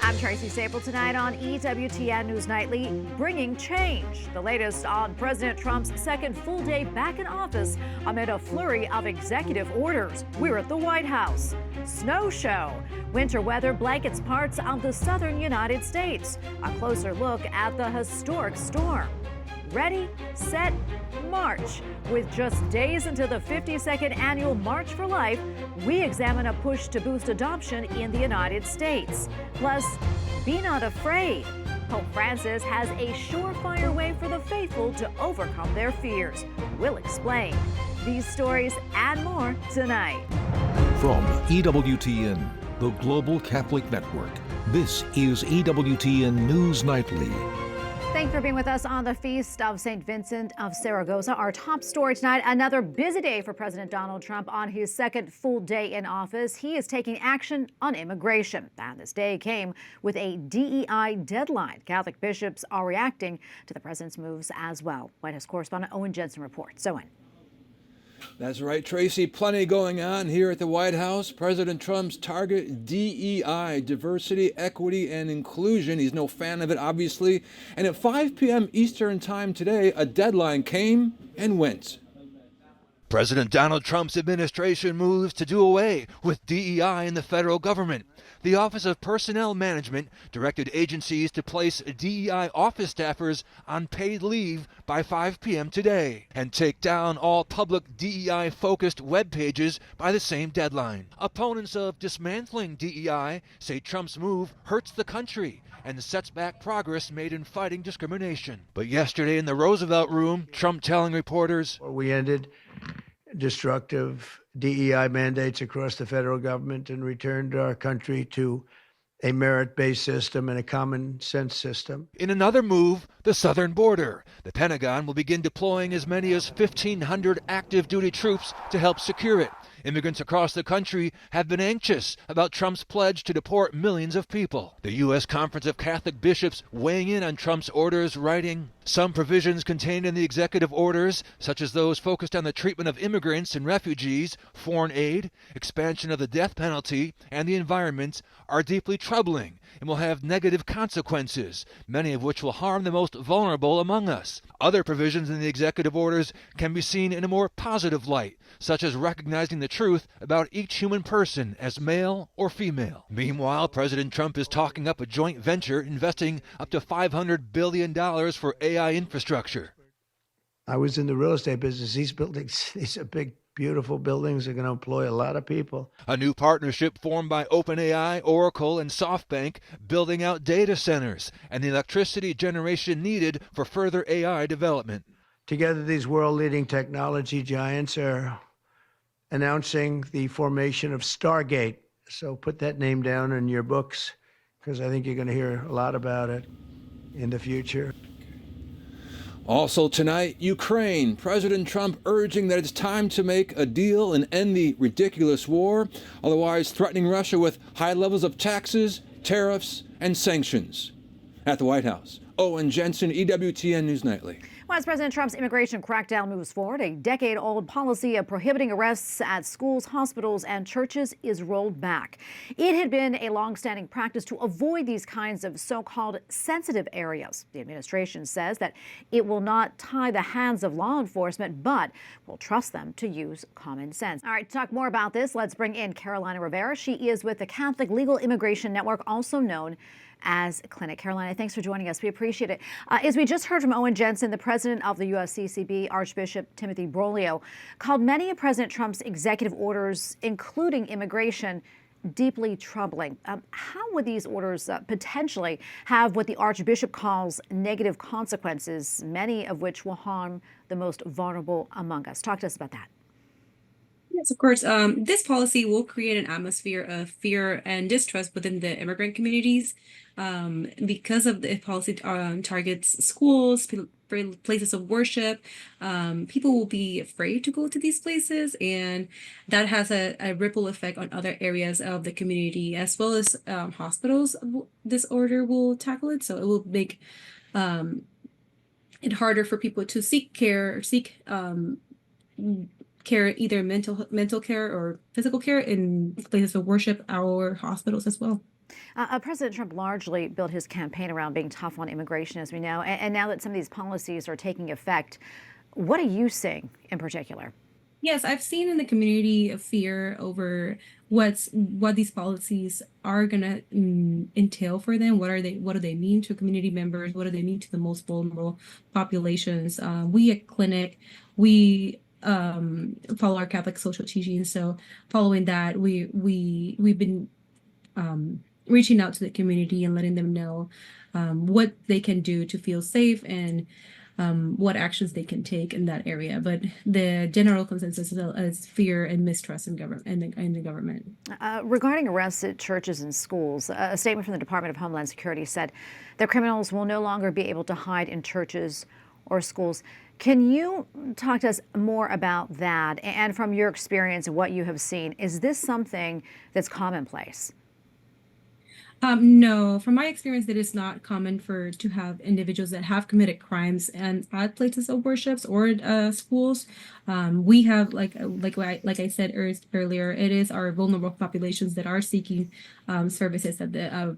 I'm Tracy Sabol tonight on EWTN News Nightly, bringing change. The latest on President Trump's second full day back in office amid a flurry of executive orders. We're at the White House. Snow show. Winter weather blankets parts of the southern United States. A closer look at the historic storm. Ready, set, march. With just days until the 52nd annual March for Life, we examine a push to boost adoption in the United States. Plus, be not afraid. Pope Francis has a surefire way for the faithful to overcome their fears. We'll explain these stories and more tonight. From EWTN, the Global Catholic Network, this is EWTN News Nightly. Thanks for being with us on the Feast of St. Vincent of Saragossa. Our top story tonight, another busy day for President Donald Trump on his second full day in office. He is taking action on immigration. And this day came with a DEI deadline. Catholic bishops are reacting to the president's moves as well. White House correspondent Owen Jensen reports. Owen. That's right, Tracy. Plenty going on here at the White House. President Trump's target DEI, diversity, equity, and inclusion. He's no fan of it, obviously. And at 5 p.m. Eastern time today, a deadline came and went. President Donald Trump's administration moves to do away with DEI in the federal government. The Office of Personnel Management directed agencies to place DEI office staffers on paid leave by 5 p.m. today and take down all public DEI-focused web pages by the same deadline. Opponents of dismantling DEI say Trump's move hurts the country and sets back progress made in fighting discrimination. But yesterday in the Roosevelt Room, Trump telling reporters, "We ended destructive DEI mandates across the federal government and returned our country to a merit-based system and a common sense system." In another move, the southern border. The Pentagon will begin deploying as many as 1,500 active duty troops to help secure it. Immigrants across the country have been anxious about Trump's pledge to deport millions of people. The U.S. Conference of Catholic Bishops weighing in on Trump's orders, writing, "Some provisions contained in the executive orders, such as those focused on the treatment of immigrants and refugees, foreign aid, expansion of the death penalty, and the environment, are deeply troubling and will have negative consequences, many of which will harm the most vulnerable among us. Other provisions in the executive orders can be seen in a more positive light, such as recognizing the truth about each human person as male or female." Meanwhile, President Trump is talking up a joint venture investing up to $500 billion for AI infrastructure. I was in the real estate business. These buildings, these are big, beautiful buildings. Are going to employ a lot of people. A new partnership formed by OpenAI, Oracle, and SoftBank, building out data centers and the electricity generation needed for further AI development. Together, these world-leading technology giants are announcing the formation of Stargate. So put that name down in your books, because I think you're going to hear a lot about it in the future. Also tonight, Ukraine. President Trump urging that it's time to make a deal and end the ridiculous war, otherwise threatening Russia with high levels of taxes, tariffs, and sanctions. At the White House, Owen Jensen, EWTN News Nightly. Well, as President Trump's immigration crackdown moves forward, a decade-old policy of prohibiting arrests at schools, hospitals, and churches is rolled back. It had been a long-standing practice to avoid these kinds of so-called sensitive areas. The administration says that it will not tie the hands of law enforcement, but will trust them to use common sense. All right, to talk more about this, let's bring in Carolina Rivera. She is with the Catholic Legal Immigration Network, also known as Clinic. Carolina, thanks for joining us. We appreciate it. As we just heard from Owen Jensen, the president of the USCCB, Archbishop Timothy Broglio, called many of President Trump's executive orders, including immigration, deeply troubling. How would these orders potentially have what the Archbishop calls negative consequences, many of which will harm the most vulnerable among us? Talk to us about that. Yes, of course. This policy will create an atmosphere of fear and distrust within the immigrant communities because of the policy targets schools, places of worship. People will be afraid to go to these places, and that has a ripple effect on other areas of the community as well as hospitals. This order will tackle it, so it will make it harder for people to seek care or seek care, either mental care or physical care in places of worship or hospitals as well. President Trump largely built his campaign around being tough on immigration, as we know. And now that some of these policies are taking effect, what are you seeing in particular? Yes, I've seen in the community a fear over what these policies are gonna entail for them. What do they mean to community members? What do they mean to the most vulnerable populations? We at Clinic, we follow our Catholic social teaching. So following that, we've been reaching out to the community and letting them know what they can do to feel safe and what actions they can take in that area. But the general consensus is fear and mistrust in the government. Regarding arrests at churches and schools, a statement from the Department of Homeland Security said that criminals will no longer be able to hide in churches or schools. Can you talk to us more about that? And from your experience and what you have seen, is this something that's commonplace? No, from my experience, it is not common to have individuals that have committed crimes and at places of worships or schools. We have, like I said earlier, it is our vulnerable populations that are seeking services at the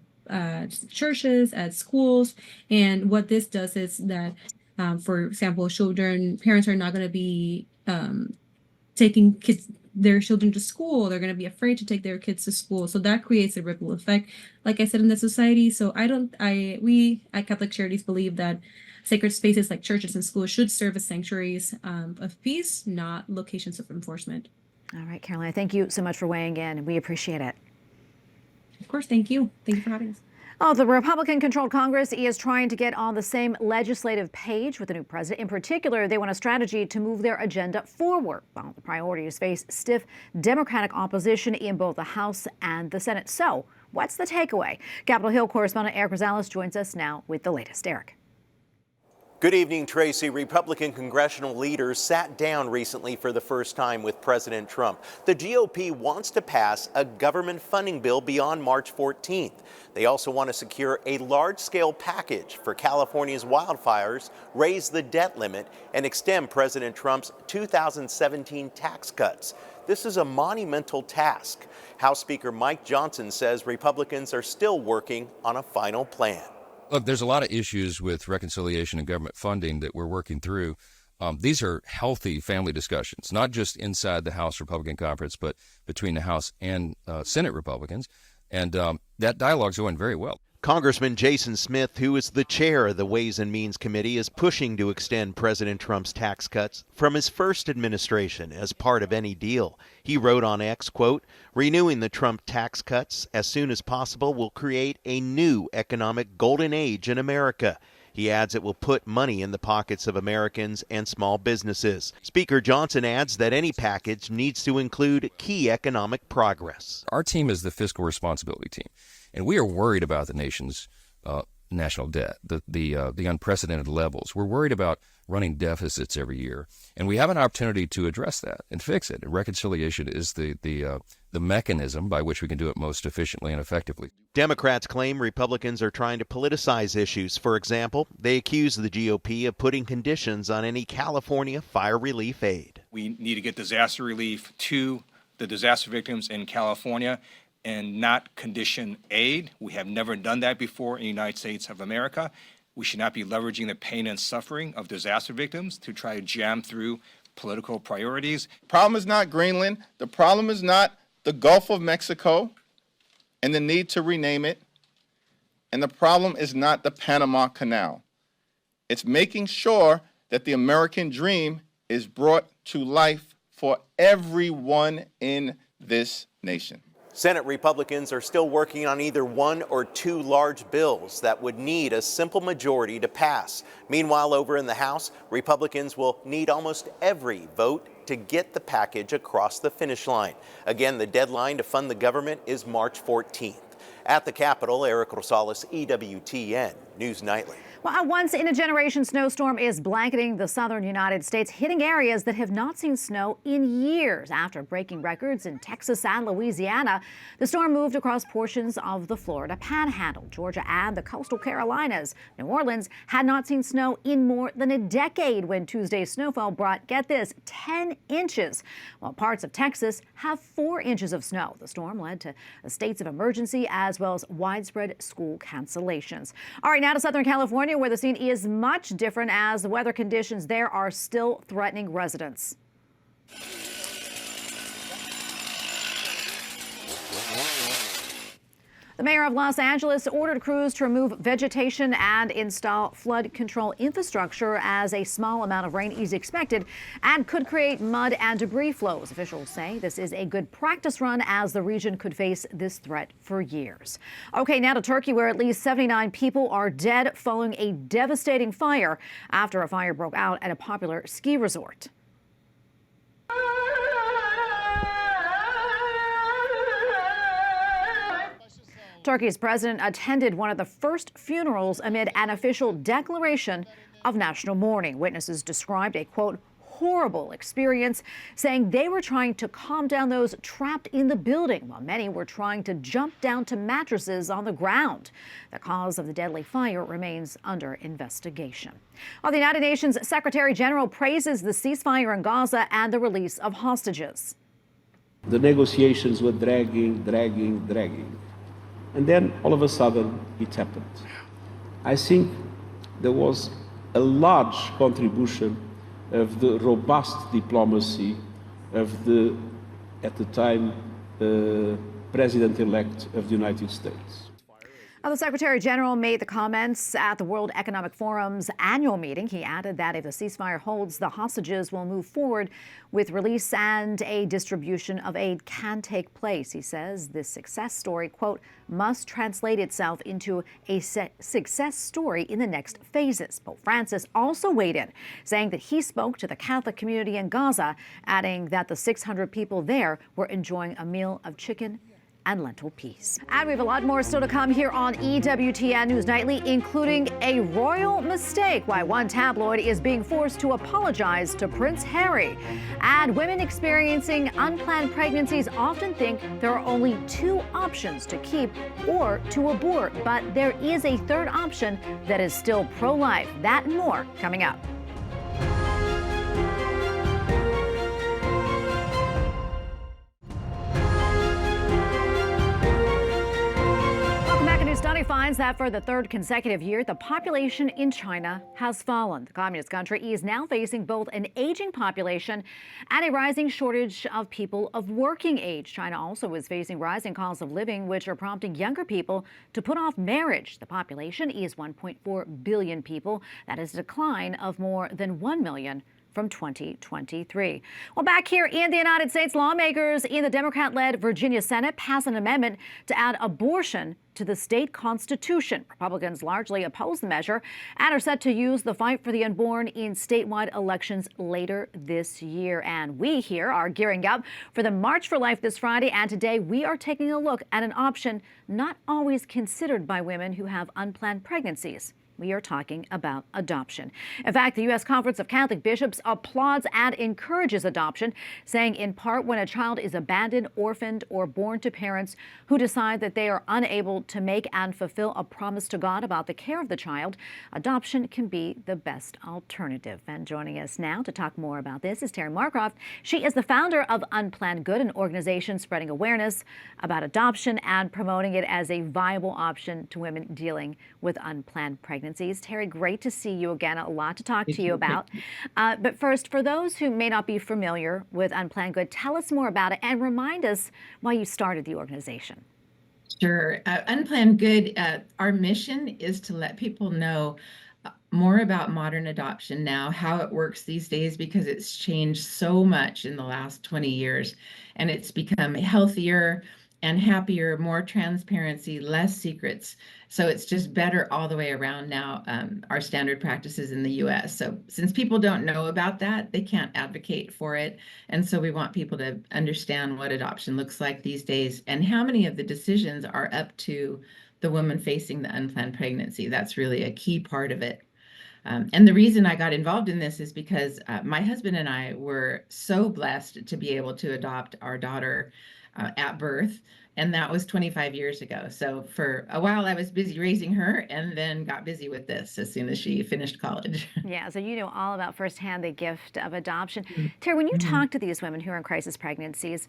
churches, at schools, and what this does is that, for example, parents are not going to be taking their children to school. They're going to be afraid to take their kids to school. So that creates a ripple effect, like I said, in the society. So we at Catholic Charities believe that sacred spaces like churches and schools should serve as sanctuaries of peace, not locations of enforcement. All right, Carolina, thank you so much for weighing in. We appreciate it. Of course, thank you. Thank you for having us. Oh, the Republican-controlled Congress is trying to get on the same legislative page with the new president. In particular, they want a strategy to move their agenda forward. Well, the priorities face stiff Democratic opposition in both the House and the Senate. So, what's the takeaway? Capitol Hill correspondent Eric Rosales joins us now with the latest. Eric. Good evening, Tracy. Republican congressional leaders sat down recently for the first time with President Trump. The GOP wants to pass a government funding bill beyond March 14th. They also want to secure a large-scale package for California's wildfires, raise the debt limit, and extend President Trump's 2017 tax cuts. This is a monumental task. House Speaker Mike Johnson says Republicans are still working on a final plan. Look, there's a lot of issues with reconciliation and government funding that we're working through. These are healthy family discussions, not just inside the House Republican Conference, but between the House and Senate Republicans. And that dialogue's going very well. Congressman Jason Smith, who is the chair of the Ways and Means Committee, is pushing to extend President Trump's tax cuts from his first administration as part of any deal. He wrote on X, quote, "Renewing the Trump tax cuts as soon as possible will create a new economic golden age in America." He adds it will put money in the pockets of Americans and small businesses. Speaker Johnson adds that any package needs to include key economic progress. Our team is the fiscal responsibility team, and we are worried about the nation's national debt, the unprecedented levels. We're worried about running deficits every year, and we have an opportunity to address that and fix it. And reconciliation is the mechanism by which we can do it most efficiently and effectively. Democrats claim Republicans are trying to politicize issues. For example, they accuse the GOP of putting conditions on any California fire relief aid. We need to get disaster relief to the disaster victims in California and not condition aid. We have never done that before in the United States of America. We should not be leveraging the pain and suffering of disaster victims to try to jam through political priorities. The problem is not Greenland. The problem is not the Gulf of Mexico and the need to rename it. And the problem is not the Panama Canal. It's making sure that the American dream is brought to life for everyone in this nation. Senate Republicans are still working on either one or two large bills that would need a simple majority to pass. Meanwhile, over in the House, Republicans will need almost every vote to get the package across the finish line. Again, the deadline to fund the government is March 14th. At the Capitol, Eric Rosales, EWTN News Nightly. Well, a once-in-a-generation snowstorm is blanketing the southern United States, hitting areas that have not seen snow in years. After breaking records in Texas and Louisiana, the storm moved across portions of the Florida Panhandle, Georgia, and the coastal Carolinas. New Orleans had not seen snow in more than a decade when Tuesday's snowfall brought, get this, 10 inches, while parts of Texas have 4 inches of snow. The storm led to states of emergency as well as widespread school cancellations. All right, now to Southern California, where the scene is much different as the weather conditions there are still threatening residents. The mayor of Los Angeles ordered crews to remove vegetation and install flood control infrastructure as a small amount of rain is expected and could create mud and debris flows. Officials say this is a good practice run as the region could face this threat for years. Okay, now to Turkey, where at least 79 people are dead following a devastating fire after a fire broke out at a popular ski resort. Turkey's president attended one of the first funerals amid an official declaration of national mourning. Witnesses described a, quote, horrible experience, saying they were trying to calm down those trapped in the building, while many were trying to jump down to mattresses on the ground. The cause of the deadly fire remains under investigation. While the United Nations Secretary General praises the ceasefire in Gaza and the release of hostages. The negotiations were dragging. And then all of a sudden it happened. I think there was a large contribution of the robust diplomacy of the, at the time, President-elect of the United States. Now, the Secretary General made the comments at the World Economic Forum's annual meeting. He added that if the ceasefire holds, the hostages will move forward with release and a distribution of aid can take place. He says this success story, quote, must translate itself into a success story in the next phases. Pope Francis also weighed in, saying that he spoke to the Catholic community in Gaza, adding that the 600 people there were enjoying a meal of chicken and lentil peas. And we have a lot more still to come here on EWTN News Nightly, including a royal mistake, why one tabloid is being forced to apologize to Prince Harry. And women experiencing unplanned pregnancies often think there are only 2 options to keep or to abort, but there is a third option that is still pro-life. That and more coming up. Study finds that for the 3rd consecutive year, the population in China has fallen. The communist country is now facing both an aging population and a rising shortage of people of working age. China also is facing rising costs of living, which are prompting younger people to put off marriage. The population is 1.4 billion people. That is a decline of more than 1 million from 2023. Well, back here in the United States, lawmakers in the Democrat-led Virginia Senate passed an amendment to add abortion to the state constitution. Republicans largely oppose the measure and are set to use the fight for the unborn in statewide elections later this year. And we here are gearing up for the March for Life this Friday. And today we are taking a look at an option not always considered by women who have unplanned pregnancies. We are talking about adoption. In fact, the U.S. Conference of Catholic Bishops applauds and encourages adoption, saying in part when a child is abandoned, orphaned, or born to parents who decide that they are unable to make and fulfill a promise to God about the care of the child, adoption can be the best alternative. And joining us now to talk more about this is Terri Marcroft. She is the founder of Unplanned Good, an organization spreading awareness about adoption and promoting it as a viable option to women dealing with unplanned pregnancies. Terri, great to see you again. A lot to talk to you about. But first, for those who may not be familiar with Unplanned Good, tell us more about it and remind us why you started the organization. Sure. Unplanned Good, our mission is to let people know more about modern adoption now, how it works these days, because it's changed so much in the last 20 years and it's become healthier, and happier, more transparency, less secrets. So it's just better all the way around now, our standard practices in the US. So since people don't know about that, they can't advocate for it. And so we want people to understand what adoption looks like these days and how many of the decisions are up to the woman facing the unplanned pregnancy. That's really a key part of it. And the reason I got involved in this is because my husband and I were so blessed to be able to adopt our daughter at birth. And that was 25 years ago. So for a while, I was busy raising her and then got busy with this as soon as she finished college. Yeah, so you know all about firsthand the gift of adoption. Terri, when you talk to these women who are in crisis pregnancies,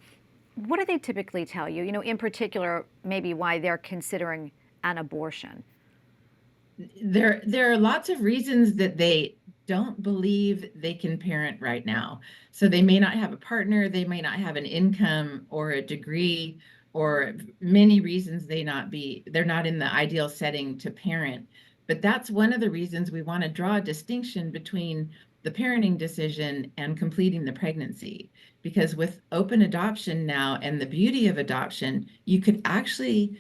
what do they typically tell you? You know, in particular, maybe why they're considering an abortion. There are lots of reasons that they don't believe they can parent right now. So they may not have a partner, they may not have an income or a degree, or many reasons they're not in the ideal setting to parent. But that's one of the reasons we want to draw a distinction between the parenting decision and completing the pregnancy. Because with open adoption now and the beauty of adoption, you could actually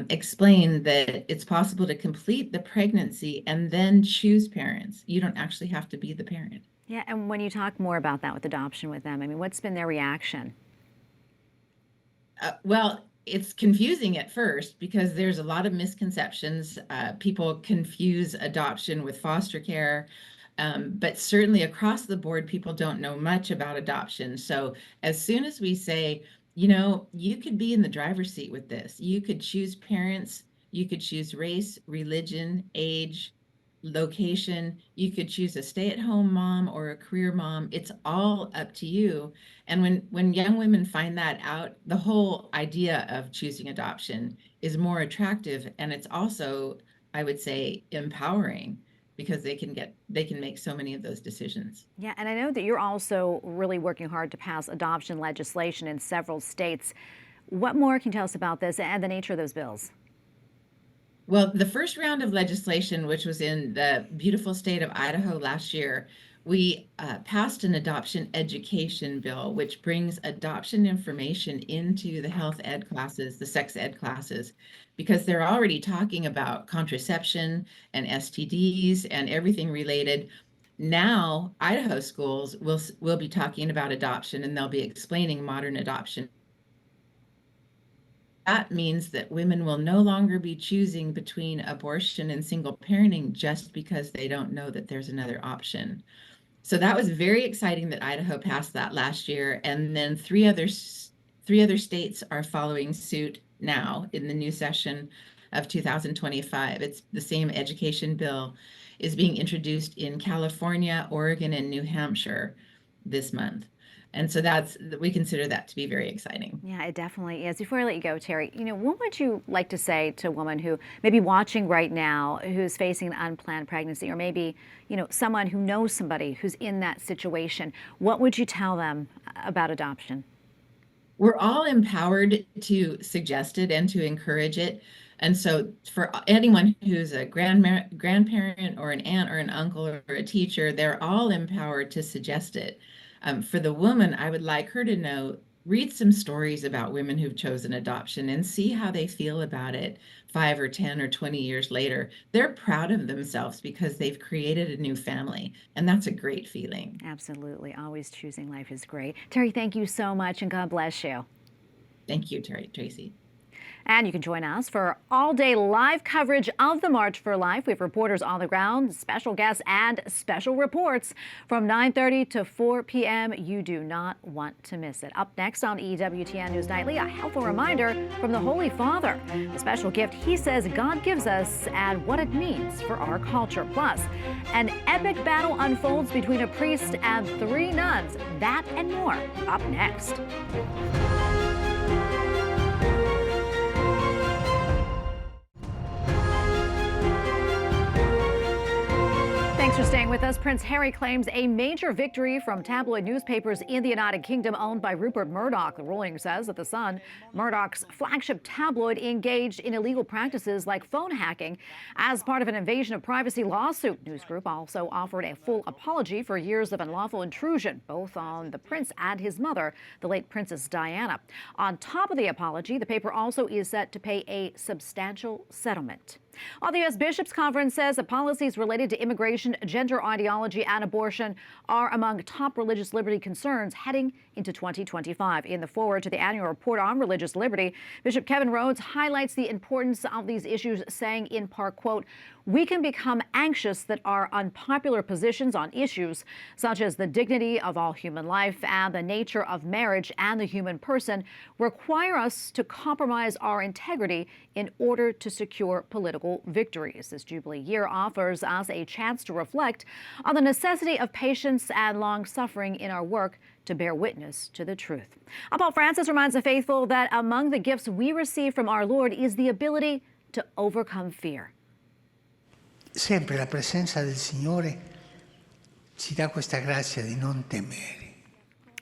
explain that it's possible to complete the pregnancy and then choose parents. You don't actually have to be the parent. Yeah, and when you talk more about that with adoption with them, I mean, what's been their reaction? Well, it's confusing at first because there's a lot of misconceptions. People confuse adoption with foster care, but certainly across the board, people don't know much about adoption. So as soon as we say, you know, you could be in the driver's seat with this. You could choose parents. You could choose race, religion, age, location. You could choose a stay-at-home mom or a career mom. It's all up to you. And when young women find that out, the whole idea of choosing adoption is more attractive. And it's also, I would say, empowering, because they can make so many of those decisions. Yeah, and I know that you're also really working hard to pass adoption legislation in several states. What more can you tell us about this and the nature of those bills? Well, the first round of legislation, which was in the beautiful state of Idaho last year, we passed an adoption education bill, which brings adoption information into the health ed classes, the sex ed classes, because they're already talking about contraception and STDs and everything related. Now, Idaho schools will be talking about adoption, and they'll be explaining modern adoption. That means that women will no longer be choosing between abortion and single parenting just because they don't know that there's another option. So that was very exciting that Idaho passed that last year. And then three other states are following suit now in the new session of 2025. It's the same education bill is being introduced in California, Oregon, and New Hampshire this month. And so we consider that to be very exciting. Yeah, it definitely is. Before I let you go, Terri, you know, what would you like to say to a woman who may be watching right now who's facing an unplanned pregnancy, or maybe, you know, someone who knows somebody who's in that situation? What would you tell them about adoption? We're all empowered to suggest it and to encourage it. And so for anyone who's a grandparent or an aunt or an uncle or a teacher, they're all empowered to suggest it. For the woman, I would like her to know, read some stories about women who've chosen adoption and see how they feel about it 5 or 10 or 20 years later. They're proud of themselves because they've created a new family, and that's a great feeling. Absolutely. Always choosing life is great. Terri, thank you so much, and God bless you. Thank you, Tracy. And you can join us for all-day live coverage of the March for Life. We have reporters on the ground, special guests, and special reports from 9:30 to 4 p.m. You do not want to miss it. Up next on EWTN News Nightly, a helpful reminder from the Holy Father, the special gift he says God gives us and what it means for our culture. Plus, an epic battle unfolds between a priest and 3 nuns. That and more up next. Thanks for staying with us. Prince Harry claims a major victory from tabloid newspapers in the United Kingdom owned by Rupert Murdoch. The ruling says that The Sun, Murdoch's flagship tabloid, engaged in illegal practices like phone hacking as part of an invasion of privacy lawsuit. News Group also offered a full apology for years of unlawful intrusion, both on the prince and his mother, the late Princess Diana. On top of the apology, the paper also is set to pay a substantial settlement. While the U.S. Bishops' Conference says that policies related to immigration, gender ideology, and abortion are among top religious liberty concerns heading into 2025. In the foreword to the annual report on religious liberty, Bishop Kevin Rhodes highlights the importance of these issues, saying in part, quote, "We can become anxious that our unpopular positions on issues such as the dignity of all human life and the nature of marriage and the human person require us to compromise our integrity in order to secure political victories." This Jubilee year offers us a chance to reflect on the necessity of patience and long-suffering in our work to bear witness to the truth. Pope Francis reminds the faithful that among the gifts we receive from our Lord is the ability to overcome fear. Sempre la presenza del Signore ci dà questa grazia di non temere.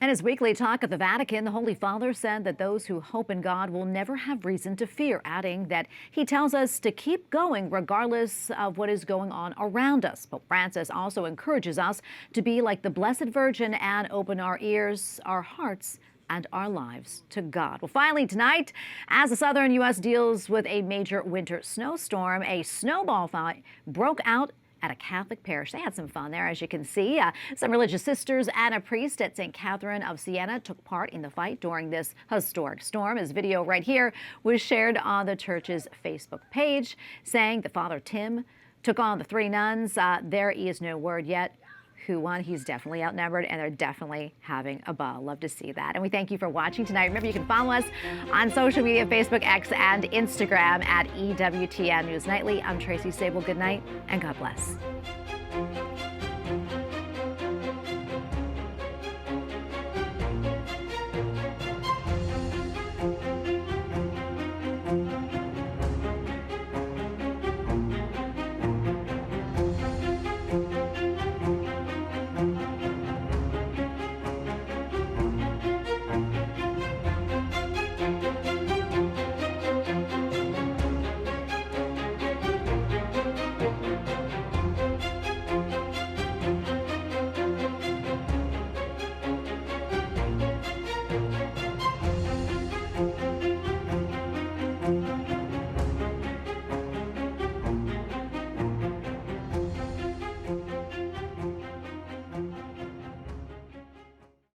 In his weekly talk at the Vatican, the Holy Father said that those who hope in God will never have reason to fear, adding that he tells us to keep going regardless of what is going on around us. Pope Francis also encourages us to be like the Blessed Virgin and open our ears, our hearts, and our lives to God. Well, finally tonight, as the southern U.S. deals with a major winter snowstorm, a snowball fight broke out at a Catholic parish. They had some fun there, as you can see. Some religious sisters and a priest at St. Catherine of Siena took part in the fight during this historic storm. His video right here was shared on the church's Facebook page, saying that Father Tim took on the three nuns. There is no word yet who won. He's definitely outnumbered, and they're definitely having a ball. Love to see that. And we thank you for watching tonight. Remember, you can follow us on social media, Facebook, X, and Instagram at EWTN News Nightly. I'm Tracy Sabol. Good night, and God bless.